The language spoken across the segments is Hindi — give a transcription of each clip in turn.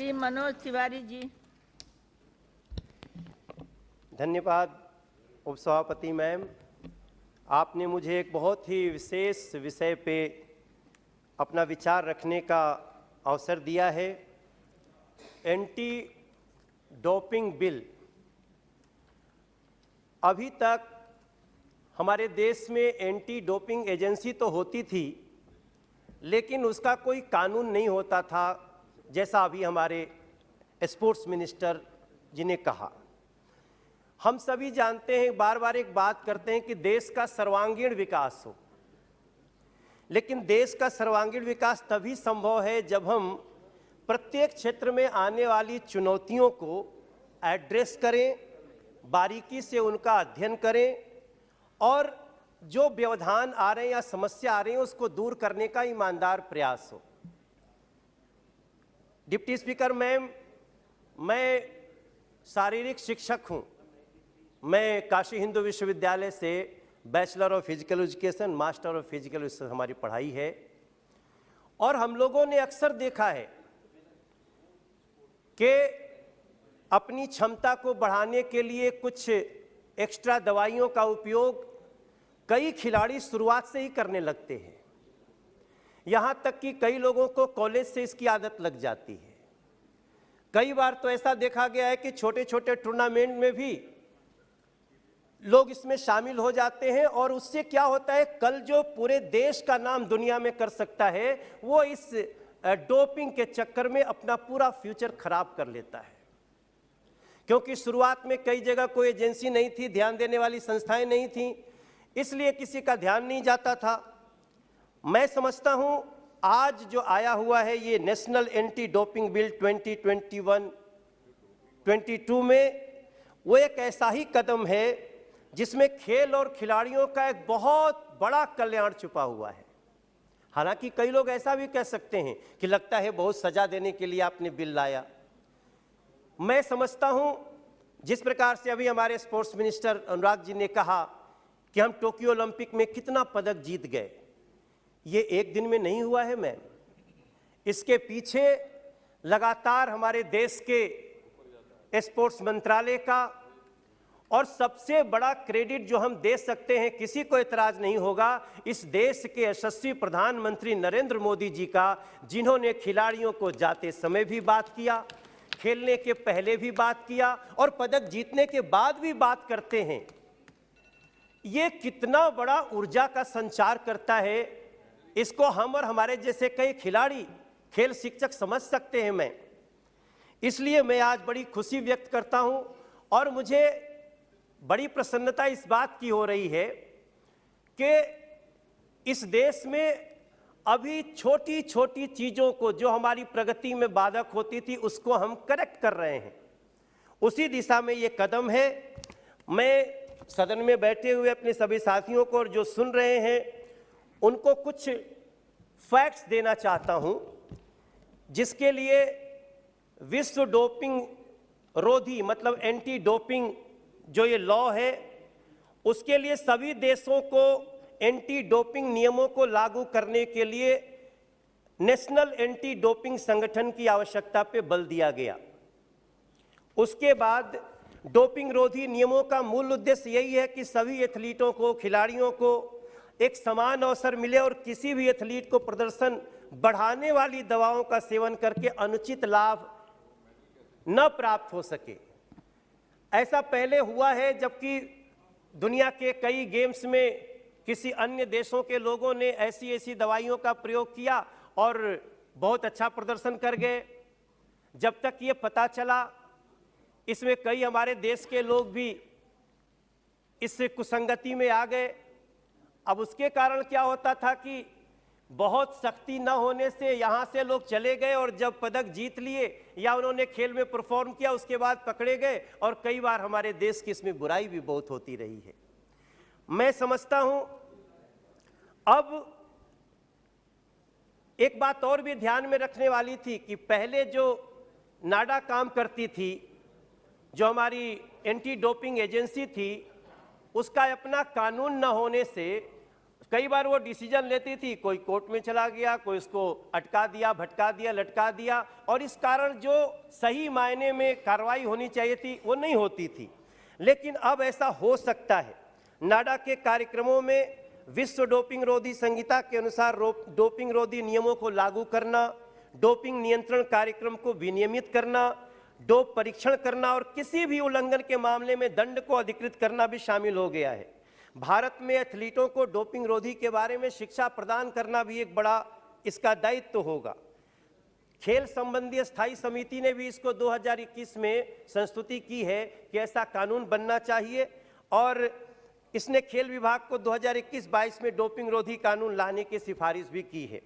श्री मनोज तिवारी जी। धन्यवाद उपसभापति मैम, आपने मुझे एक बहुत ही विशेष विषय पे अपना विचार रखने का अवसर दिया है। Anti doping bill. अभी तक हमारे देश में एंटी डोपिंग एजेंसी तो होती थी, लेकिन उसका कोई कानून नहीं होता था, जैसा अभी हमारे स्पोर्ट्स मिनिस्टर जी ने कहा। हम सभी जानते हैं, बार बार एक बात करते हैं कि देश का सर्वांगीण विकास हो, लेकिन देश का सर्वांगीण विकास तभी संभव है जब हम प्रत्येक क्षेत्र में आने वाली चुनौतियों को एड्रेस करें, बारीकी से उनका अध्ययन करें और जो व्यवधान आ रहे हैं या समस्या आ रही है उसको दूर करने का ईमानदार प्रयास हो। डिप्टी स्पीकर मैम, मैं शारीरिक शिक्षक हूं। मैं काशी हिंदू विश्वविद्यालय से bachelor of physical education, master of physical education हमारी पढ़ाई है। और हम लोगों ने अक्सर देखा है कि अपनी क्षमता को बढ़ाने के लिए कुछ एक्स्ट्रा दवाइयों का उपयोग कई खिलाड़ी शुरुआत से ही करने लगते हैं। यहां तक कि कई लोगों को कॉलेज से इसकी आदत लग जाती है। कई बार तो ऐसा देखा गया है कि छोटे छोटे टूर्नामेंट में भी लोग इसमें शामिल हो जाते हैं और उससे क्या होता है, कल जो पूरे देश का नाम दुनिया में कर सकता है वो इस डोपिंग के चक्कर में अपना पूरा फ्यूचर खराब कर लेता है। क्योंकि शुरुआत में कई जगह कोई एजेंसी नहीं थी, ध्यान देने वाली संस्थाएं नहीं थी, इसलिए किसी का ध्यान नहीं जाता था। मैं समझता हूं आज जो आया हुआ है ये नेशनल एंटी डोपिंग बिल 2021-22 में, वो एक ऐसा ही कदम है जिसमें खेल और खिलाड़ियों का एक बहुत बड़ा कल्याण छुपा हुआ है। हालांकि कई लोग ऐसा भी कह सकते हैं कि लगता है बहुत सजा देने के लिए आपने बिल लाया। मैं समझता हूं जिस प्रकार से अभी हमारे स्पोर्ट्स मिनिस्टर अनुराग जी ने कहा कि हम टोक्यो ओलंपिक में कितना पदक जीत गए, ये एक दिन में नहीं हुआ है मैम। इसके पीछे लगातार हमारे देश के स्पोर्ट्स मंत्रालय का और सबसे बड़ा क्रेडिट जो हम दे सकते हैं, किसी को एतराज नहीं होगा, इस देश के यशस्वी प्रधानमंत्री नरेंद्र मोदी जी का, जिन्होंने खिलाड़ियों को जाते समय भी बात किया, खेलने के पहले भी बात किया और पदक जीतने के बाद भी बात करते हैं। ये कितना बड़ा ऊर्जा का संचार करता है, इसको हम और हमारे जैसे कई खिलाड़ी, खेल शिक्षक समझ सकते हैं। मैं इसलिए मैं आज बड़ी खुशी व्यक्त करता हूं और मुझे बड़ी प्रसन्नता इस बात की हो रही है कि इस देश में अभी छोटी छोटी चीजों को, जो हमारी प्रगति में बाधक होती थी, उसको हम करेक्ट कर रहे हैं। उसी दिशा में ये कदम है। मैं सदन में बैठे हुए अपने सभी साथियों को और जो सुन रहे हैं उनको कुछ फैक्ट्स देना चाहता हूं, जिसके लिए विश्व डोपिंग रोधी मतलब एंटी डोपिंग जो ये लॉ है, उसके लिए सभी देशों को एंटी डोपिंग नियमों को लागू करने के लिए नेशनल एंटी डोपिंग संगठन की आवश्यकता पे बल दिया गया। उसके बाद डोपिंग रोधी नियमों का मूल उद्देश्य यही है कि सभी एथलीटों को, खिलाड़ियों को एक समान अवसर मिले और किसी भी एथलीट को प्रदर्शन बढ़ाने वाली दवाओं का सेवन करके अनुचित लाभ न प्राप्त हो सके। ऐसा पहले हुआ है, जबकि दुनिया के कई गेम्स में किसी अन्य देशों के लोगों ने ऐसी ऐसी दवाइयों का प्रयोग किया और बहुत अच्छा प्रदर्शन कर गए। जब तक ये पता चला, इसमें कई हमारे देश के लोग भी इस कुसंगति में आ गए। अब उसके कारण क्या होता था कि बहुत सख्ती न होने से यहाँ से लोग चले गए और जब पदक जीत लिए या उन्होंने खेल में परफॉर्म किया, उसके बाद पकड़े गए और कई बार हमारे देश की इसमें बुराई भी बहुत होती रही है। मैं समझता हूं अब एक बात और भी ध्यान में रखने वाली थी कि पहले जो नाडा काम करती थी, जो हमारी एंटी डोपिंग एजेंसी थी, उसका अपना कानून न होने से कई बार वो डिसीजन लेती थी, कोई कोर्ट में चला गया, कोई उसको अटका दिया, भटका दिया, लटका दिया, और इस कारण जो सही मायने में कार्रवाई होनी चाहिए थी वो नहीं होती थी। लेकिन अब ऐसा हो सकता है। नाडा के कार्यक्रमों में विश्व डोपिंग रोधी संहिता के अनुसार डोपिंग रोधी नियमों को लागू करना, डोपिंग नियंत्रण कार्यक्रम को विनियमित करना, डोप परीक्षण करना और किसी भी उल्लंघन के मामले में दंड को अधिकृत करना भी शामिल हो गया है। भारत में एथलीटों को डोपिंग रोधी के बारे में शिक्षा प्रदान करना भी एक बड़ा इसका दायित्व होगा। खेल संबंधी स्थायी समिति ने भी इसको 2021 में संस्तुति की है कि ऐसा कानून बनना चाहिए, और इसने खेल विभाग को 2021-22 में डोपिंग रोधी कानून लाने की सिफारिश भी की है।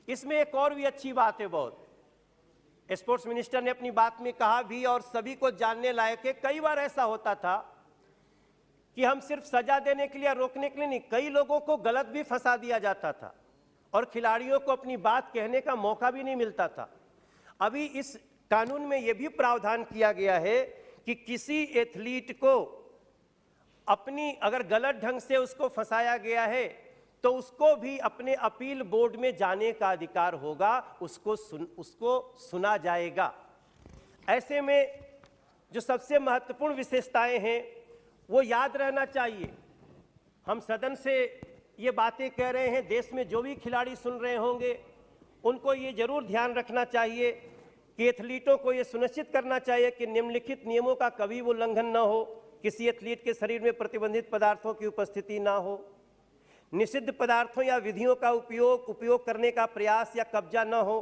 इसमें एक और भी अच्छी बात है, बहुत स्पोर्ट्स मिनिस्टर ने अपनी बात में कहा भी और सभी को जानने लायक है। कई बार ऐसा होता था कि हम सिर्फ सजा देने के लिए, रोकने के लिए नहीं, कई लोगों को गलत भी फंसा दिया जाता था और खिलाड़ियों को अपनी बात कहने का मौका भी नहीं मिलता था। अभी इस कानून में यह भी प्रावधान किया गया है कि किसी एथलीट को अपनी अगर गलत ढंग से उसको फंसाया गया है तो उसको भी अपने अपील बोर्ड में जाने का अधिकार होगा, उसको सुना जाएगा। ऐसे में जो सबसे महत्वपूर्ण विशेषताएं हैं वो याद रहना चाहिए। हम सदन से ये बातें कह रहे हैं, देश में जो भी खिलाड़ी सुन रहे होंगे उनको ये जरूर ध्यान रखना चाहिए कि एथलीटों को ये सुनिश्चित करना चाहिए कि निम्नलिखित नियमों का कभी उल्लंघन न हो। किसी एथलीट के शरीर में प्रतिबंधित पदार्थों की उपस्थिति ना हो, निषिद्ध पदार्थों या विधियों का उपयोग करने का प्रयास या कब्जा न हो,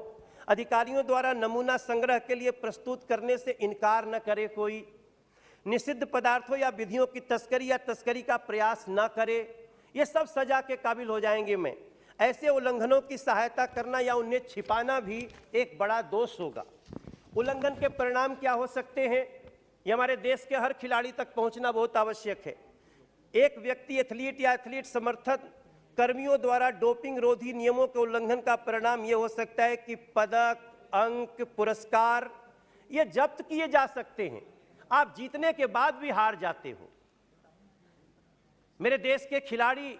अधिकारियों द्वारा नमूना संग्रह के लिए प्रस्तुत करने से इनकार न करे कोई, निषिद्ध पदार्थों या विधियों की तस्करी या तस्करी का प्रयास न करे, ये सब सजा के काबिल हो जाएंगे। मैं ऐसे उल्लंघनों की सहायता करना या उन्हें छिपाना भी एक बड़ा दोष होगा। उल्लंघन के परिणाम क्या हो सकते हैं, ये हमारे देश के हर खिलाड़ी तक पहुंचना बहुत आवश्यक है। एक व्यक्ति एथलीट या एथलीट समर्थन कर्मियों द्वारा डोपिंग रोधी नियमों के उल्लंघन का परिणाम यह हो सकता है कि पदक, अंक, पुरस्कार ये जब्त किए जा सकते हैं। आप जीतने के बाद भी हार जाते हो। मेरे देश के खिलाड़ी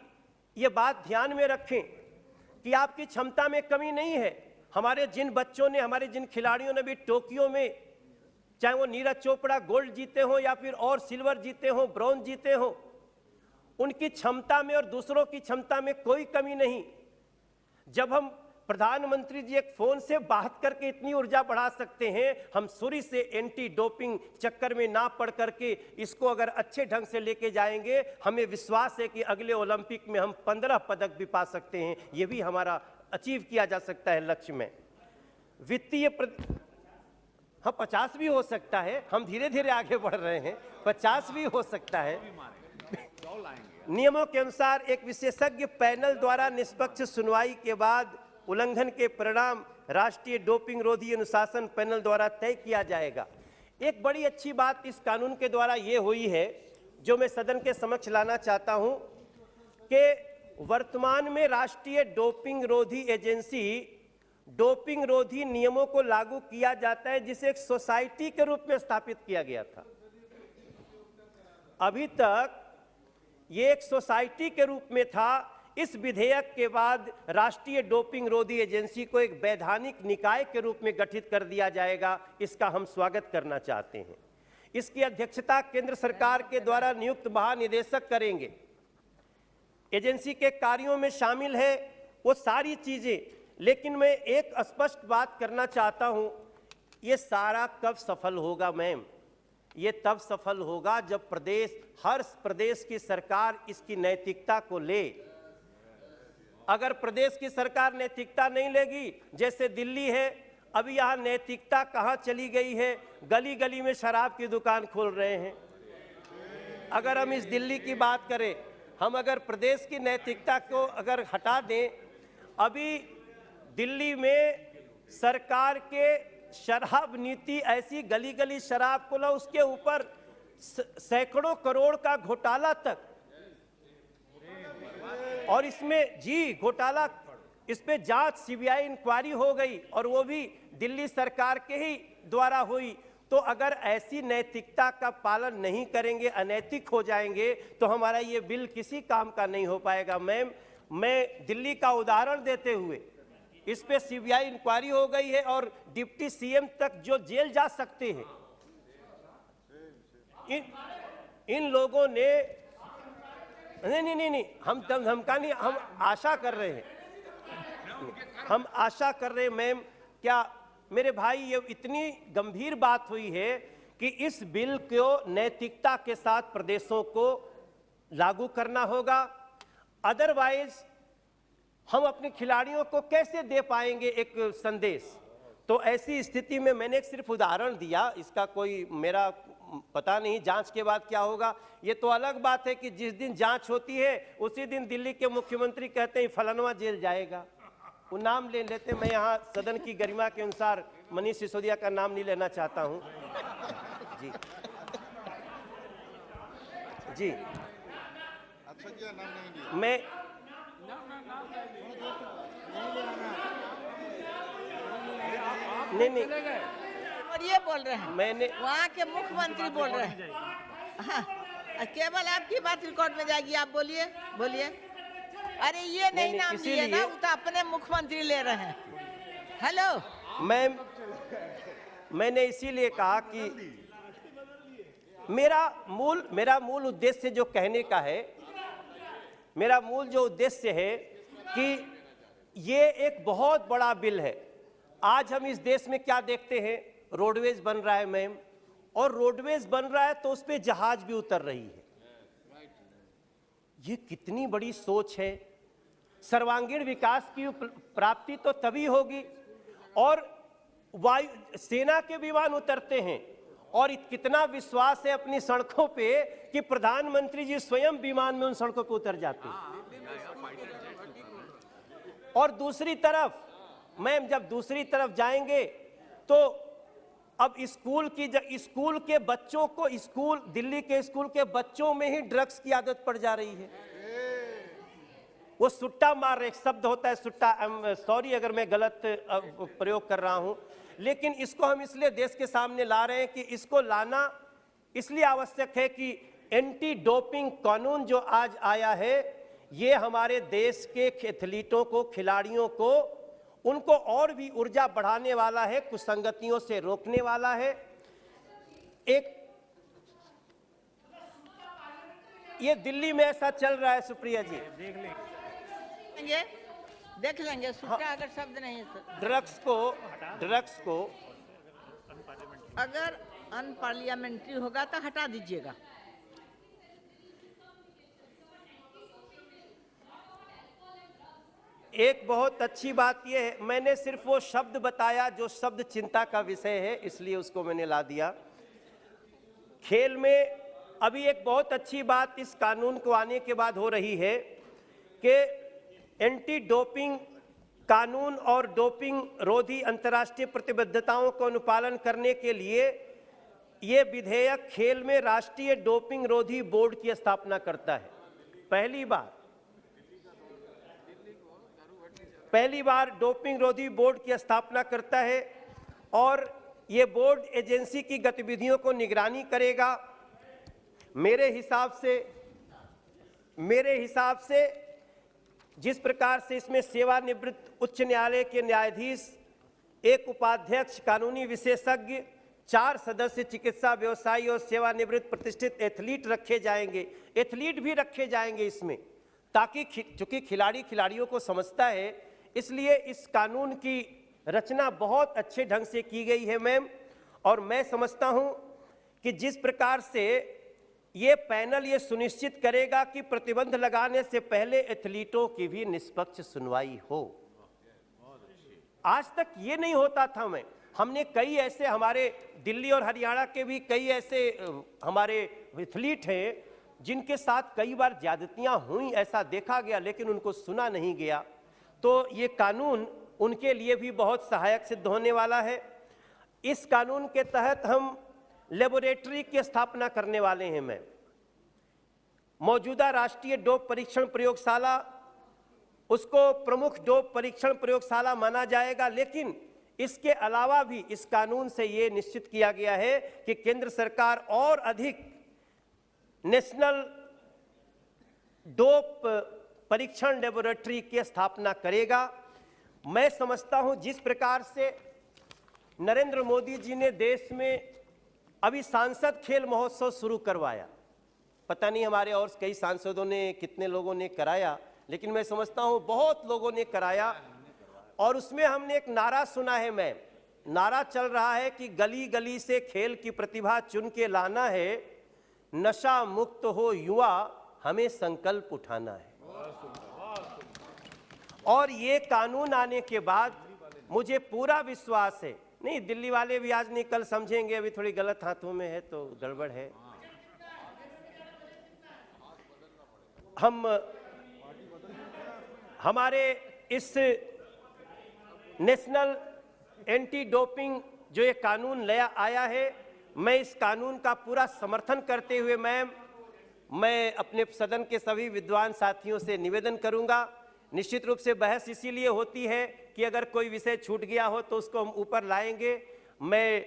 ये बात ध्यान में रखें कि आपकी क्षमता में कमी नहीं है। हमारे जिन बच्चों ने, हमारे जिन खिलाड़ियों ने भी टोक्यो में, चाहे वो नीरज चोपड़ा गोल्ड जीते हो या फिर और सिल्वर जीते हो, ब्रॉन्ज जीते हो, उनकी क्षमता में और दूसरों की क्षमता में कोई कमी नहीं। जब हम प्रधानमंत्री जी एक फोन से बात करके इतनी ऊर्जा बढ़ा सकते हैं, हम शुरू से एंटी डोपिंग चक्कर में ना पड़ करके इसको अगर अच्छे ढंग से लेके जाएंगे, हमें विश्वास है कि अगले ओलंपिक में हम 15 पदक भी पा सकते हैं। ये भी हमारा अचीव किया जा सकता है लक्ष्य में। वित्तीय हाँ 50 भी हो सकता है, हम धीरे धीरे आगे बढ़ रहे हैं, 50 भी हो सकता है। नियमों के अनुसार एक विशेषज्ञ पैनल द्वारा निष्पक्ष सुनवाई के बाद उल्लंघन के परिणाम राष्ट्रीय डोपिंग रोधी अनुशासन पैनल द्वारा तय किया जाएगा। एक बड़ी अच्छी बात इस कानून के द्वारा ये हुई है, जो मैं सदन के समक्ष लाना चाहता हूं, कि वर्तमान में राष्ट्रीय डोपिंग रोधी एजेंसी डोपिंग रोधी नियमों को लागू किया जाता है, जिसे एक सोसाइटी के रूप में स्थापित किया गया था। अभी तक ये एक सोसाइटी के रूप में था। इस विधेयक के बाद राष्ट्रीय डोपिंग रोधी एजेंसी को एक वैधानिक निकाय के रूप में गठित कर दिया जाएगा। इसका हम स्वागत करना चाहते हैं। इसकी अध्यक्षता केंद्र सरकार के द्वारा नियुक्त महानिदेशक करेंगे। एजेंसी के कार्यों में शामिल है वो सारी चीजें, लेकिन मैं एक स्पष्ट बात करना चाहता हूं, ये सारा कब सफल होगा मैम? ये तब सफल होगा जब हर प्रदेश की सरकार इसकी नैतिकता को ले। अगर प्रदेश की सरकार नैतिकता नहीं लेगी, जैसे दिल्ली है, अभी यहाँ नैतिकता कहाँ चली गई है? गली गली में शराब की दुकान खोल रहे हैं। अगर हम इस दिल्ली की बात करें, हम अगर प्रदेश की नैतिकता को अगर हटा दें, अभी दिल्ली में सरकार के शराब नीति ऐसी, गली गली शराब को ला, उसके ऊपर सैकड़ों करोड़ का घोटाला तक, और इसमें जी घोटाला, इस पे जांच सीबीआई इंक्वायरी हो गई और वो भी दिल्ली सरकार के ही द्वारा हुई। तो अगर ऐसी नैतिकता का पालन नहीं करेंगे, अनैतिक हो जाएंगे, तो हमारा ये बिल किसी काम का नहीं हो पाएगा मैम। मैं दिल्ली का उदाहरण देते हुए इस पे सीबीआई इंक्वायरी हो गई है और डिप्टी सीएम तक जो जेल जा सकते हैं, इन लोगों ने नहीं, हम धमका नहीं, हम आशा कर रहे हैं, हम आशा कर रहे हैं मैम। क्या मेरे भाई, ये इतनी गंभीर बात हुई है कि इस बिल को नैतिकता के साथ प्रदेशों को लागू करना होगा, अदरवाइज हम अपने खिलाड़ियों को कैसे दे पाएंगे एक संदेश। तो ऐसी स्थिति में मैंने सिर्फ उदाहरण दिया, इसका कोई मेरा पता नहीं जांच के बाद क्या होगा। ये तो अलग बात है कि जिस दिन जांच होती है उसी दिन दिल्ली के मुख्यमंत्री कहते हैं फलानवा जेल जाएगा, वो नाम ले लेते। मैं यहाँ सदन की गरिमा के अनुसार मनीष सिसोदिया का नाम नहीं लेना चाहता हूँ। जी जी, अच्छा किया नाम नहीं लिया। मैं नहीं और ये बोल रहे हैं, मैंने वहाँ के मुख्यमंत्री बोल रहे हैं। हाँ, केवल आपकी बात रिकॉर्ड में जाएगी, आप बोलिए बोलिए। अरे ये नहीं नाम लिए ना, वो तो अपने मुख्यमंत्री ले रहे हैं। हेलो मैंने इसीलिए कहा कि मेरा मूल उद्देश्य जो कहने का है, मेरा मूल जो उद्देश्य है कि ये एक बहुत बड़ा बिल है। आज हम इस देश में क्या देखते हैं, रोडवेज बन रहा है मैम, और रोडवेज बन रहा है तो उस पे जहाज भी उतर रही है। ये कितनी बड़ी सोच है। सर्वांगीण विकास की प्राप्ति तो तभी होगी, और वायु सेना के विमान उतरते हैं, और कितना विश्वास है अपनी सड़कों पे कि प्रधानमंत्री जी स्वयं विमान में उन सड़कों पे उतर जाते हैं। और दूसरी तरफ मैम, जब दूसरी तरफ जाएंगे तो अब स्कूल के बच्चों को, दिल्ली के स्कूल के बच्चों में ही ड्रग्स की आदत पड़ जा रही है। वो सुट्टा मार, एक शब्द होता है सुट्टा, सॉरी अगर मैं गलत प्रयोग कर रहा हूं, लेकिन इसको हम इसलिए देश के सामने ला रहे हैं कि इसको लाना इसलिए आवश्यक है कि एंटी डोपिंग कानून जो आज आया है, ये हमारे देश के एथलीटों को, खिलाड़ियों को, उनको और भी ऊर्जा बढ़ाने वाला है, कुसंगतियों से रोकने वाला है। ये दिल्ली में ऐसा चल रहा है सुप्रिया जी, देख लेंगे सुट्टा अगर शब्द नहीं है तो। ड्रग्स को अगर अनपार्लियामेंट्री होगा तो हटा दीजिएगा। एक बहुत अच्छी बात यह है, मैंने सिर्फ वो शब्द बताया जो शब्द चिंता का विषय है, इसलिए उसको मैंने ला दिया। खेल में अभी एक बहुत अच्छी बात इस कानून को आने के बाद हो रही है कि एंटी डोपिंग कानून और डोपिंग रोधी अंतर्राष्ट्रीय प्रतिबद्धताओं को अनुपालन करने के लिए ये विधेयक खेल में राष्ट्रीय डोपिंग रोधी बोर्ड की स्थापना करता है। पहली बार डोपिंग रोधी बोर्ड की स्थापना करता है, और ये बोर्ड एजेंसी की गतिविधियों को निगरानी करेगा। मेरे हिसाब से जिस प्रकार से इसमें सेवानिवृत्त उच्च न्यायालय के न्यायाधीश, एक उपाध्यक्ष कानूनी विशेषज्ञ, 4 सदस्य चिकित्सा व्यवसायी और सेवानिवृत्त प्रतिष्ठित एथलीट भी रखे जाएंगे इसमें, ताकि चूंकि खिलाड़ियों को समझता है, इसलिए इस कानून की रचना बहुत अच्छे ढंग से की गई है मैम। और मैं समझता हूं कि जिस प्रकार से ये पैनल ये सुनिश्चित करेगा कि प्रतिबंध लगाने से पहले एथलीटों की भी निष्पक्ष सुनवाई हो। आज तक ये नहीं होता था मैम। हमने कई ऐसे, हमारे दिल्ली और हरियाणा के भी कई ऐसे हमारे एथलीट हैं जिनके साथ कई बार ज्यादतियां हुई, ऐसा देखा गया, लेकिन उनको सुना नहीं गया। तो ये कानून उनके लिए भी बहुत सहायक सिद्ध होने वाला है। इस कानून के तहत हम लेबोरेटरी की स्थापना करने वाले हैं। मैं मौजूदा राष्ट्रीय डोप परीक्षण प्रयोगशाला, उसको प्रमुख डोप परीक्षण प्रयोगशाला माना जाएगा, लेकिन इसके अलावा भी इस कानून से ये निश्चित किया गया है कि केंद्र सरकार और अधिक नेशनल डोप परीक्षण लेबोरेटरी की स्थापना करेगा। मैं समझता हूं जिस प्रकार से नरेंद्र मोदी जी ने देश में अभी सांसद खेल महोत्सव शुरू करवाया, पता नहीं हमारे और कई सांसदों ने कितने लोगों ने कराया, लेकिन मैं समझता हूं बहुत लोगों ने कराया। और उसमें हमने एक नारा सुना है, मैं नारा चल रहा है कि गली गली से खेल की प्रतिभा चुन के लाना है, नशा मुक्त हो युवा हमें संकल्प उठाना है। और ये कानून आने के बाद मुझे पूरा विश्वास है, नहीं दिल्ली वाले भी आज नहीं कल समझेंगे, अभी थोड़ी गलत हाथों में है तो गड़बड़ है। हमारे इस नेशनल एंटी डोपिंग जो ये कानून नया आया है, मैं इस कानून का पूरा समर्थन करते हुए मैं अपने सदन के सभी विद्वान साथियों से निवेदन करूंगा। निश्चित रूप से बहस इसीलिए होती है कि अगर कोई विषय छूट गया हो तो उसको हम ऊपर लाएंगे। मैं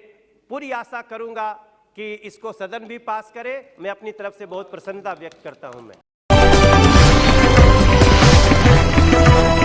पूरी आशा करूंगा कि इसको सदन भी पास करे। मैं अपनी तरफ से बहुत प्रसन्नता व्यक्त करता हूं। मैं